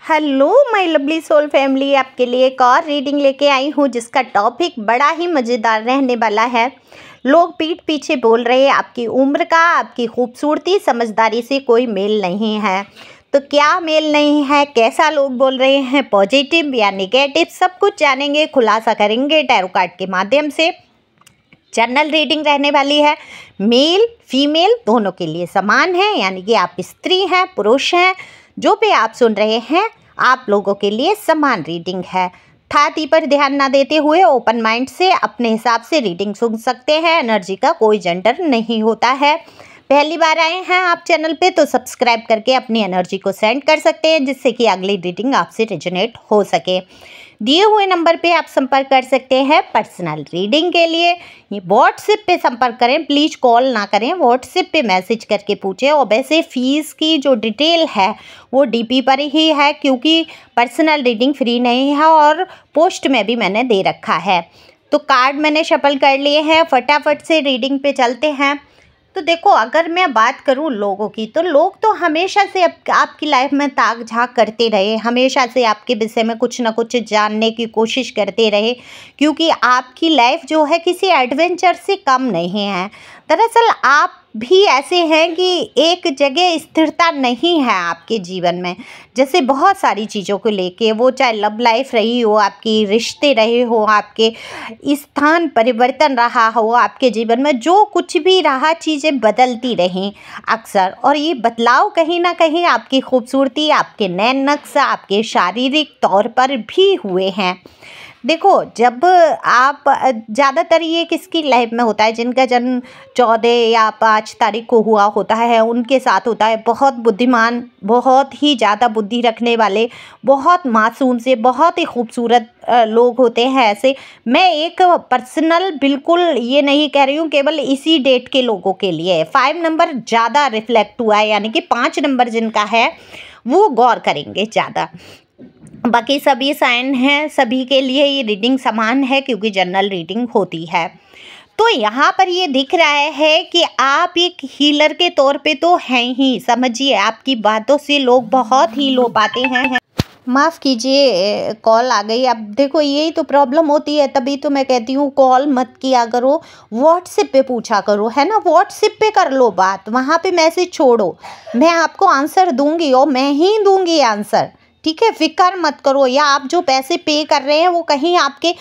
Hello my lovely soul family, आपके लिए एक और रीडिंग लेके आई हूँ जिसका टॉपिक बड़ा ही मज़ेदार रहने वाला है। लोग पीठ पीछे बोल रहे हैं आपकी उम्र का, आपकी खूबसूरती, समझदारी से कोई मेल नहीं है। तो क्या मेल नहीं है, कैसा लोग बोल रहे हैं, पॉजिटिव या नेगेटिव, सब कुछ जानेंगे, खुलासा करेंगे टैरो कार्ड के माध्यम से। जनरल रीडिंग रहने वाली है, मेल फीमेल दोनों के लिए समान है, यानी कि आप स्त्री हैं पुरुष हैं, जो भी आप सुन रहे हैं आप लोगों के लिए समान रीडिंग है। थाती पर ध्यान ना देते हुए ओपन माइंड से अपने हिसाब से रीडिंग सुन सकते हैं। एनर्जी का कोई जेंडर नहीं होता है। पहली बार आए हैं आप चैनल पे तो सब्सक्राइब करके अपनी एनर्जी को सेंड कर सकते हैं, जिससे कि अगली रीडिंग आपसे रेजोनेट हो सके। दिए हुए नंबर पे आप संपर्क कर सकते हैं पर्सनल रीडिंग के लिए। ये व्हाट्सएप पे संपर्क करें, प्लीज़ कॉल ना करें, व्हाट्सएप पे मैसेज करके पूछें। और वैसे फ़ीस की जो डिटेल है वो डीपी पर ही है, क्योंकि पर्सनल रीडिंग फ्री नहीं है और पोस्ट में भी मैंने दे रखा है। तो कार्ड मैंने शफल कर लिए हैं, फटाफट से रीडिंग पे चलते हैं। तो देखो, अगर मैं बात करूं लोगों की, तो लोग तो हमेशा से आपकी लाइफ में ताक झाँक करते रहे, हमेशा से आपके विषय में कुछ ना कुछ जानने की कोशिश करते रहे, क्योंकि आपकी लाइफ जो है किसी एडवेंचर से कम नहीं है। दरअसल आप भी ऐसे हैं कि एक जगह स्थिरता नहीं है आपके जीवन में। जैसे बहुत सारी चीज़ों को लेके, वो चाहे लव लाइफ रही हो, आपकी रिश्ते रहे हो, आपके स्थान परिवर्तन रहा हो आपके जीवन में, जो कुछ भी रहा, चीज़ें बदलती रहीं अक्सर। और ये बदलाव कहीं ना कहीं आपकी खूबसूरती, आपके नैन नक्श, आपके शारीरिक तौर पर भी हुए हैं। देखो, जब आप ज़्यादातर ये किसकी लाइफ में होता है, जिनका जन्म 14 या 5 तारीख को हुआ होता है, उनके साथ होता है। बहुत बुद्धिमान, बहुत ही ज़्यादा बुद्धि रखने वाले, बहुत मासूम से बहुत ही खूबसूरत लोग होते हैं ऐसे। मैं एक पर्सनल बिल्कुल ये नहीं कह रही हूँ केवल इसी डेट के लोगों के लिए। 5 नंबर ज़्यादा रिफ्लेक्ट हुआ है, यानी कि 5 नंबर जिनका है वो गौर करेंगे ज़्यादा। बाकी सभी साइन हैं, सभी के लिए ये रीडिंग समान है, क्योंकि जनरल रीडिंग होती है। तो यहाँ पर ये दिख रहा है कि आप एक हीलर के तौर पे तो हैं ही, समझिए। आपकी बातों से लोग बहुत ही लो पाते हैं। माफ़ कीजिए, कॉल आ गई। अब देखो, यही तो प्रॉब्लम होती है, तभी तो मैं कहती हूँ कॉल मत किया करो, व्हाट्सएप पे पूछा करो, है ना। व्हाट्सएप पे कर लो बात, वहाँ पे मैसेज छोड़ो, मैं आपको आंसर दूंगी और मैं ही दूंगी आंसर, ठीक है। फिक्र मत करो। या आप जो पैसे पे कर रहे हैं वो कहीं आपके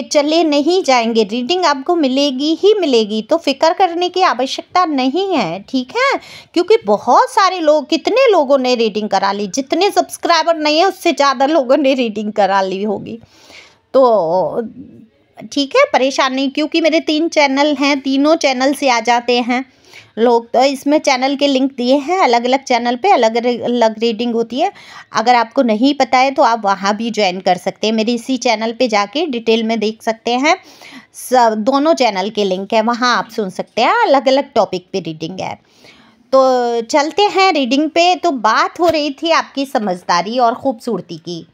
चले नहीं जाएंगे, रीडिंग आपको मिलेगी ही मिलेगी। तो फिक्र करने की आवश्यकता नहीं है, ठीक है। क्योंकि बहुत सारे लोग, कितने लोगों ने रीडिंग करा ली, जितने सब्सक्राइबर नहीं है उससे ज़्यादा लोगों ने रीडिंग करा ली होगी। तो ठीक है, परेशान नहीं, क्योंकि मेरे 3 चैनल हैं, तीनों चैनल से आ जाते हैं लोग। तो इसमें चैनल के लिंक दिए हैं, अलग अलग चैनल पे अलग अलग रीडिंग होती है। अगर आपको नहीं पता है तो आप वहाँ भी ज्वाइन कर सकते हैं, मेरी इसी चैनल पे जाके डिटेल में देख सकते हैं। सब दोनों चैनल के लिंक है, वहाँ आप सुन सकते हैं, अलग अलग टॉपिक पे रीडिंग है। तो चलते हैं रीडिंग पे। तो बात हो रही थी आपकी समझदारी और खूबसूरती की।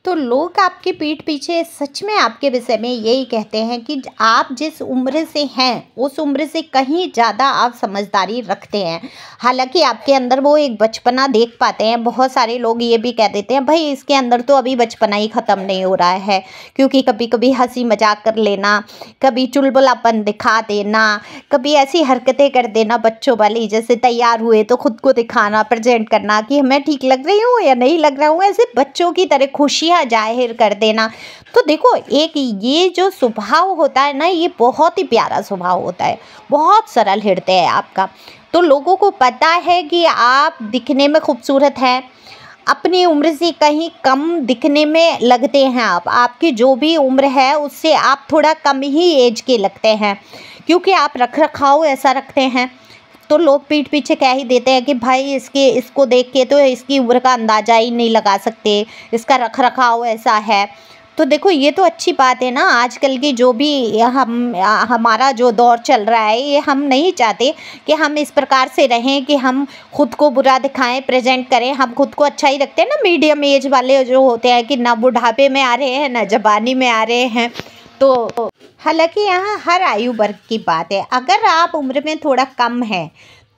तो लोग आपके पीठ पीछे सच में आपके विषय में यही कहते हैं कि आप जिस उम्र से हैं उस उम्र से कहीं ज़्यादा आप समझदारी रखते हैं। हालांकि आपके अंदर वो एक बचपना देख पाते हैं। बहुत सारे लोग ये भी कह देते हैं, भाई इसके अंदर तो अभी बचपना ही ख़त्म नहीं हो रहा है, क्योंकि कभी कभी हंसी मजाक कर लेना, कभी चुलबुलापन दिखा देना, कभी ऐसी हरकतें कर देना बच्चों वाली, जैसे तैयार हुए तो खुद को दिखाना, प्रेजेंट करना कि मैं ठीक लग रही हूँ या नहीं लग रहा हूँ, ऐसे बच्चों की तरह खुशी जाहिर कर देना। तो देखो, एक ये जो स्वभाव होता है ना, ये बहुत ही प्यारा स्वभाव होता है, बहुत सरल हृदय है आपका। तो लोगों को पता है कि आप दिखने में खूबसूरत हैं, अपनी उम्र से कहीं कम दिखने में लगते हैं। आपकी जो भी उम्र है उससे आप थोड़ा कम ही एज के लगते हैं, क्योंकि आप रख रखाव ऐसा रखते हैं। तो लोग पीठ पीछे कह ही देते हैं कि भाई इसको देख के तो इसकी उम्र का अंदाज़ा ही नहीं लगा सकते, इसका रख रखाव ऐसा है। तो देखो, ये तो अच्छी बात है ना। आजकल की जो भी हमारा जो दौर चल रहा है, ये हम नहीं चाहते कि हम इस प्रकार से रहें कि हम खुद को बुरा दिखाएं, प्रेजेंट करें। हम खुद को अच्छा ही रखते हैं ना। मीडियम एज वाले जो होते हैं कि ना बुढ़ापे में आ रहे हैं ना जवानी में आ रहे हैं। तो हालांकि यहाँ हर आयु वर्ग की बात है। अगर आप उम्र में थोड़ा कम है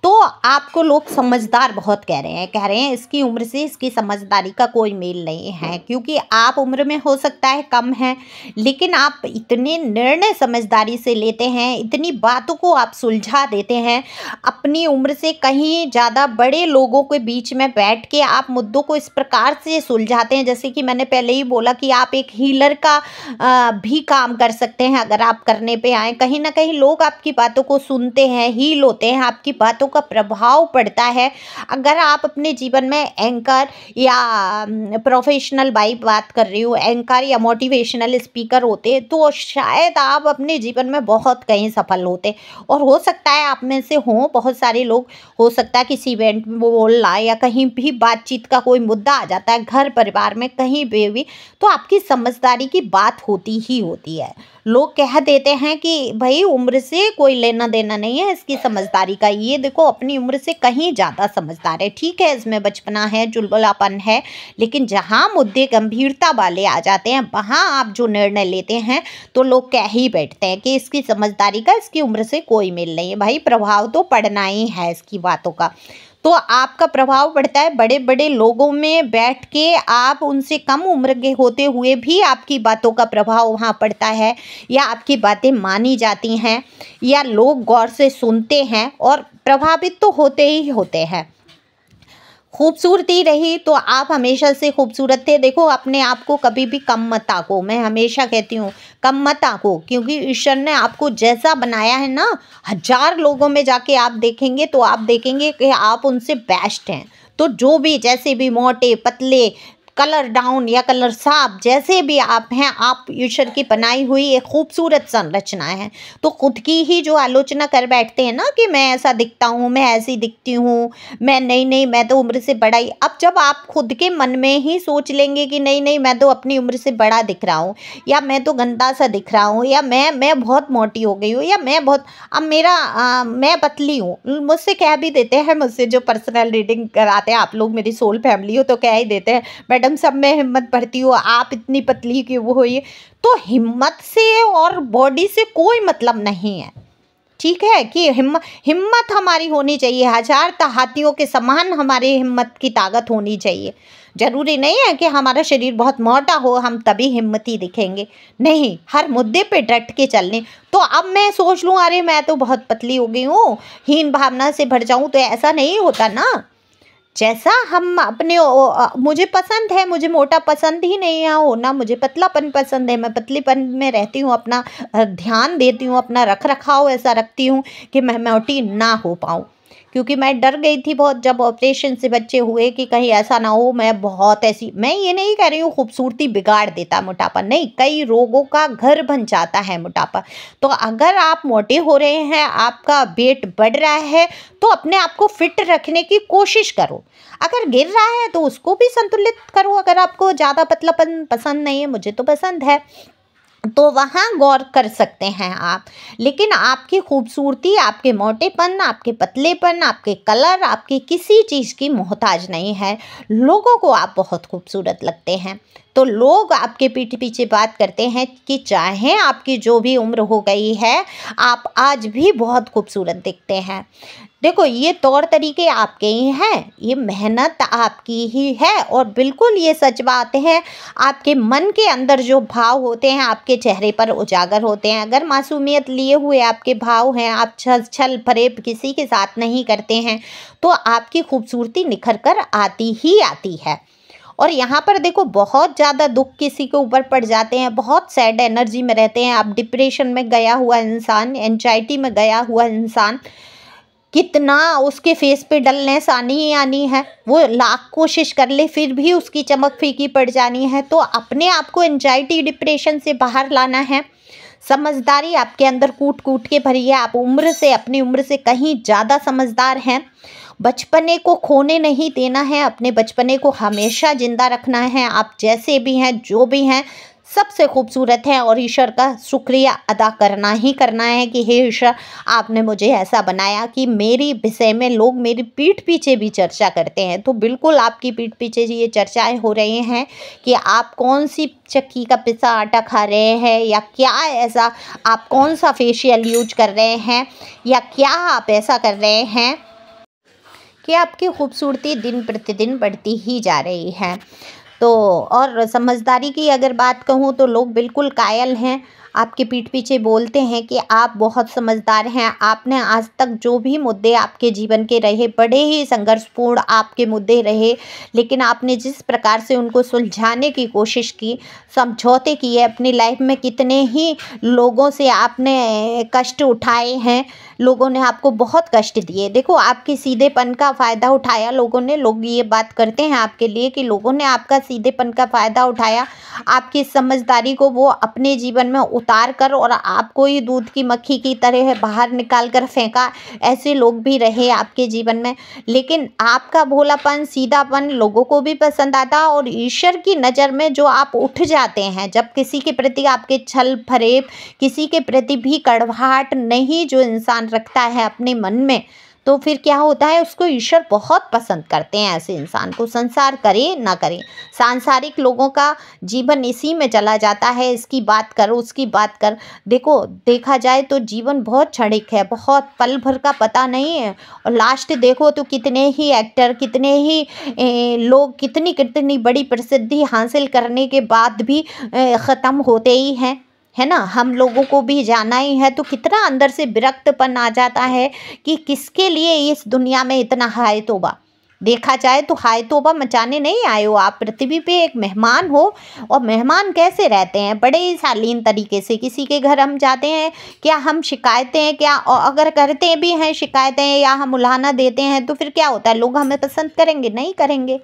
तो आपको लोग समझदार बहुत कह रहे हैं इसकी उम्र से इसकी समझदारी का कोई मेल नहीं है, क्योंकि आप उम्र में हो सकता है कम है, लेकिन आप इतने निर्णय समझदारी से लेते हैं, इतनी बातों को आप सुलझा देते हैं। अपनी उम्र से कहीं ज़्यादा बड़े लोगों के बीच में बैठ के आप मुद्दों को इस प्रकार से सुलझाते हैं, जैसे कि मैंने पहले ही बोला कि आप एक हीलर का भी काम कर सकते हैं अगर आप करने पे आए। कहीं ना कहीं लोग आपकी बातों को सुनते हैं, हील होते हैं, आपकी बातों का प्रभाव पड़ता है। अगर आप अपने जीवन में एंकर या प्रोफेशनल बात कर रही हूँ, एंकर या मोटिवेशनल स्पीकर होते तो शायद आप अपने जीवन में बहुत कहीं सफल होते। और हो सकता है आप में से हों बहुत सारे लोग, हो सकता है किसी इवेंट में बोलना या कहीं भी बातचीत का कोई मुद्दा आ जाता है, घर परिवार में कहीं भी, तो आपकी समझदारी की बात होती ही होती है। लोग कह देते हैं कि भाई उम्र से कोई लेना देना नहीं है इसकी समझदारी का, ये देखो अपनी उम्र से कहीं ज़्यादा समझदार है। ठीक है, इसमें बचपना है, चुलबुलापन है, लेकिन जहाँ मुद्दे गंभीरता वाले आ जाते हैं वहाँ आप जो निर्णय लेते हैं तो लोग कह ही बैठते हैं कि इसकी समझदारी का इसकी उम्र से कोई मेल नहीं है। भाई प्रभाव तो पड़ना ही है इसकी बातों का। तो आपका प्रभाव पड़ता है बड़े बड़े लोगों में बैठ के, आप उनसे कम उम्र के होते हुए भी आपकी बातों का प्रभाव वहाँ पड़ता है, या आपकी बातें मानी जाती हैं, या लोग गौर से सुनते हैं और प्रभावित तो होते ही होते हैं। खूबसूरती रही तो आप हमेशा से खूबसूरत थे। देखो अपने आप को कभी भी कम मत आंको, मैं हमेशा कहती हूँ कम मत आंको, क्योंकि ईश्वर ने आपको जैसा बनाया है ना, 1000 लोगों में जाके आप देखेंगे तो आप देखेंगे कि आप उनसे बेस्ट हैं। तो जो भी जैसे भी मोटे पतले, कलर डाउन या कलर साफ, जैसे भी आप हैं, आप ईश्वर की बनाई हुई एक खूबसूरत संरचना है। तो खुद की ही जो आलोचना कर बैठते हैं ना कि मैं ऐसा दिखता हूँ, मैं ऐसी दिखती हूँ, मैं नहीं मैं तो उम्र से बड़ा ही। अब जब आप खुद के मन में ही सोच लेंगे कि नहीं मैं तो अपनी उम्र से बड़ा दिख रहा हूँ, या मैं तो गंदा सा दिख रहा हूँ, या मैं बहुत मोटी हो गई हूँ, या मैं बहुत अब मैं पतली हूँ, मुझसे कह भी देते हैं, मुझसे जो पर्सनल रीडिंग कराते हैं आप लोग, मेरी सोल फैमिली हो, तो कह ही देते हैं मैडम सब में हिम्मत भरती हो, आप इतनी पतली क्यों हो। ये तो हिम्मत से और बॉडी से कोई मतलब नहीं है, ठीक है, कि हिम्मत हमारी होनी चाहिए, 1000 हाथियों के समान हमारी हिम्मत की ताकत होनी चाहिए। जरूरी नहीं है कि हमारा शरीर बहुत मोटा हो हम तभी हिम्मती दिखेंगे, नहीं, हर मुद्दे पे डट के चलने। तो अब मैं सोच लूँ अरे मैं तो बहुत पतली हो गई हूँ, हीन भावना से भर जाऊँ, तो ऐसा नहीं होता ना। जैसा हम अपने मुझे पसंद है, मुझे मोटा पसंद ही नहीं है होना, मुझे पतलापन पसंद है, मैं पतलीपन में रहती हूँ, अपना ध्यान देती हूँ, अपना रख रखाव ऐसा रखती हूँ कि मैं मोटी ना हो पाऊँ। क्योंकि मैं डर गई थी बहुत जब ऑपरेशन से बच्चे हुए कि कहीं ऐसा ना हो मैं बहुत ऐसी। मैं ये नहीं कह रही हूँ खूबसूरती बिगाड़ देता मोटापा, नहीं, कई रोगों का घर बन जाता है मोटापा। तो अगर आप मोटे हो रहे हैं, आपका वेट बढ़ रहा है, तो अपने आप को फिट रखने की कोशिश करो। अगर गिर रहा है तो उसको भी संतुलित करो। अगर आपको ज़्यादा पतलापन पसंद नहीं है, मुझे तो पसंद है, तो वहाँ गौर कर सकते हैं आप। लेकिन आपकी खूबसूरती आपके मोटेपन, आपके पतलेपन, आपके कलर, आपकी किसी चीज़ की मोहताज नहीं है। लोगों को आप बहुत खूबसूरत लगते हैं, तो लोग आपके पीठ पीछे बात करते हैं कि चाहे आपकी जो भी उम्र हो गई है, आप आज भी बहुत खूबसूरत दिखते हैं। देखो ये तौर तरीके आपके ही हैं, ये मेहनत आपकी ही है, और बिल्कुल ये सच बात है, आपके मन के अंदर जो भाव होते हैं आपके चेहरे पर उजागर होते हैं। अगर मासूमियत लिए हुए आपके भाव हैं, आप छल फरेब किसी के साथ नहीं करते हैं, तो आपकी खूबसूरती निखर कर आती ही आती है। और यहाँ पर देखो बहुत ज़्यादा दुख किसी के ऊपर पड़ जाते हैं, बहुत सैड एनर्जी में रहते हैं, आप डिप्रेशन में गया हुआ इंसान, एंजाइटी में गया हुआ इंसान, कितना उसके फेस पे डलनेस आनी ही आनी है, वो लाख कोशिश कर ले फिर भी उसकी चमक फीकी पड़ जानी है। तो अपने आप को एंजाइटी डिप्रेशन से बाहर लाना है। समझदारी आपके अंदर कूट कूट के भरी है, आप उम्र से, अपनी उम्र से कहीं ज़्यादा समझदार हैं। बचपने को खोने नहीं देना है, अपने बचपने को हमेशा जिंदा रखना है। आप जैसे भी हैं, जो भी हैं, सबसे खूबसूरत हैं, और ईश्वर का शुक्रिया अदा करना ही करना है कि हे ईश्वर, आपने मुझे ऐसा बनाया कि मेरी विषय में लोग मेरी पीठ पीछे भी चर्चा करते हैं। तो बिल्कुल आपकी पीठ पीछे ये चर्चाएं हो रही हैं कि आप कौन सी चक्की का पिसा आटा खा रहे हैं, या क्या ऐसा आप कौन सा फेशियल यूज कर रहे हैं, या क्या आप ऐसा कर रहे हैं कि आपकी खूबसूरती दिन प्रतिदिन बढ़ती ही जा रही है। तो और समझदारी की अगर बात कहूँ तो लोग बिल्कुल कायल हैं, आपके पीठ पीछे बोलते हैं कि आप बहुत समझदार हैं। आपने आज तक जो भी मुद्दे आपके जीवन के रहे, बड़े ही संघर्षपूर्ण आपके मुद्दे रहे, लेकिन आपने जिस प्रकार से उनको सुलझाने की कोशिश की, समझौते किए, अपनी लाइफ में कितने ही लोगों से आपने कष्ट उठाए हैं, लोगों ने आपको बहुत कष्ट दिए। देखो, आपके सीधेपन का फ़ायदा उठाया लोगों ने। लोग ये बात करते हैं आपके लिए कि लोगों ने आपका सीधेपन का फ़ायदा उठाया, आपकी समझदारी को वो अपने जीवन में उतार कर और आपको ही दूध की मक्खी की तरह बाहर निकाल कर फेंका। ऐसे लोग भी रहे आपके जीवन में, लेकिन आपका भोलापन, सीधापन लोगों को भी पसंद आता। और ईश्वर की नज़र में जो आप उठ जाते हैं, जब किसी के प्रति आपके छल फरेब, किसी के प्रति भी कड़वाहट नहीं जो इंसान रखता है अपने मन में, तो फिर क्या होता है, उसको ईश्वर बहुत पसंद करते हैं ऐसे इंसान को। संसार करे ना करे, सांसारिक लोगों का जीवन इसी में चला जाता है। इसकी बात कर, उसकी बात कर। देखो, देखा जाए तो जीवन बहुत क्षणिक है, बहुत पल भर का पता नहीं है। और लास्ट देखो तो कितने ही एक्टर, कितने ही लोग कितनी कितनी बड़ी प्रसिद्धि हासिल करने के बाद भी ख़त्म होते ही हैं, है ना। हम लोगों को भी जाना ही है, तो कितना अंदर से विरक्तपन आ जाता है कि किसके लिए इस दुनिया में इतना हाय तौबा। देखा जाए तो हाय तौबा मचाने नहीं आए हो आप, पृथ्वी पे एक मेहमान हो। और मेहमान कैसे रहते हैं, बड़े ही शालीन तरीके से। किसी के घर हम जाते हैं, क्या हम शिकायतें, क्या अगर करते भी हैं शिकायतें या हम उल्हाना देते हैं, तो फिर क्या होता है, लोग हमें पसंद करेंगे? नहीं करेंगे।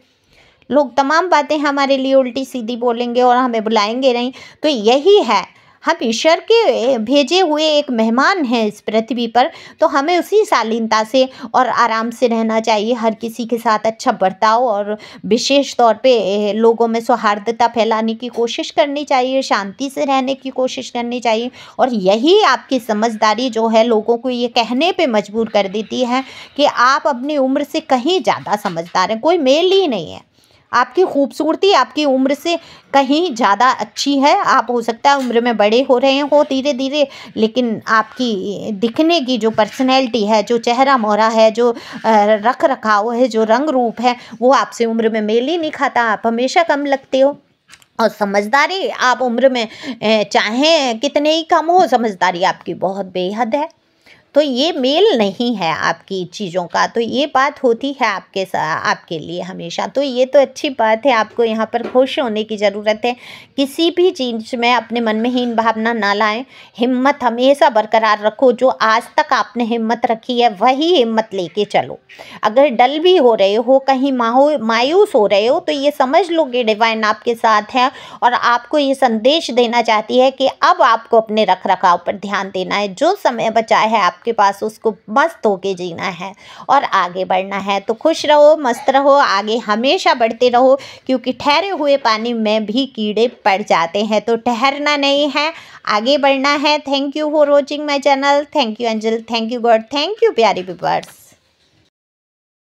लोग तमाम बातें हमारे लिए उल्टी सीधी बोलेंगे और हमें बुलाएंगे नहीं। तो यही है, हम ईश्वर के भेजे हुए एक मेहमान हैं इस पृथ्वी पर, तो हमें उसी शालीनता से और आराम से रहना चाहिए। हर किसी के साथ अच्छा बर्ताव और विशेष तौर पे लोगों में सौहार्दता फैलाने की कोशिश करनी चाहिए, शांति से रहने की कोशिश करनी चाहिए। और यही आपकी समझदारी जो है लोगों को ये कहने पे मजबूर कर देती है कि आप अपनी उम्र से कहीं ज़्यादा समझदार हैं। कोई मेल ही नहीं है। आपकी खूबसूरती आपकी उम्र से कहीं ज़्यादा अच्छी है। आप हो सकता है उम्र में बड़े हो रहे हो धीरे धीरे, लेकिन आपकी दिखने की जो पर्सनैलिटी है, जो चेहरा मोहरा है, जो रख रखाव है, जो रंग रूप है, वो आपसे उम्र में मेल ही नहीं खाता। आप हमेशा कम लगते हो। और समझदारी आप उम्र में चाहे कितने ही कम हो, समझदारी आपकी बहुत बेहद है। तो ये मेल नहीं है आपकी चीज़ों का। तो ये बात होती है आपके लिए हमेशा। तो ये तो अच्छी बात है, आपको यहाँ पर खुश होने की ज़रूरत है। किसी भी चीज़ में अपने मन में हीन भावना ना लाएं। हिम्मत हमेशा बरकरार रखो। जो आज तक आपने हिम्मत रखी है वही हिम्मत लेके चलो। अगर डल भी हो रहे हो, कहीं मायूस हो रहे हो, तो ये समझ लो कि डिवाइन आपके साथ है और आपको ये संदेश देना चाहती है कि अब आपको अपने रख रखाव पर ध्यान देना है। जो समय बचा है आपके पास, उसको मस्त होके जीना है और आगे बढ़ना है। तो खुश रहो, मस्त रहो, आगे हमेशा बढ़ते रहो, क्योंकि ठहरे हुए पानी में भी कीड़े पड़ जाते हैं। तो ठहरना नहीं है, आगे बढ़ना है। Thank you for watching my channel. Thank you angel, thank you God, thank you प्यारे व्यूअर्स।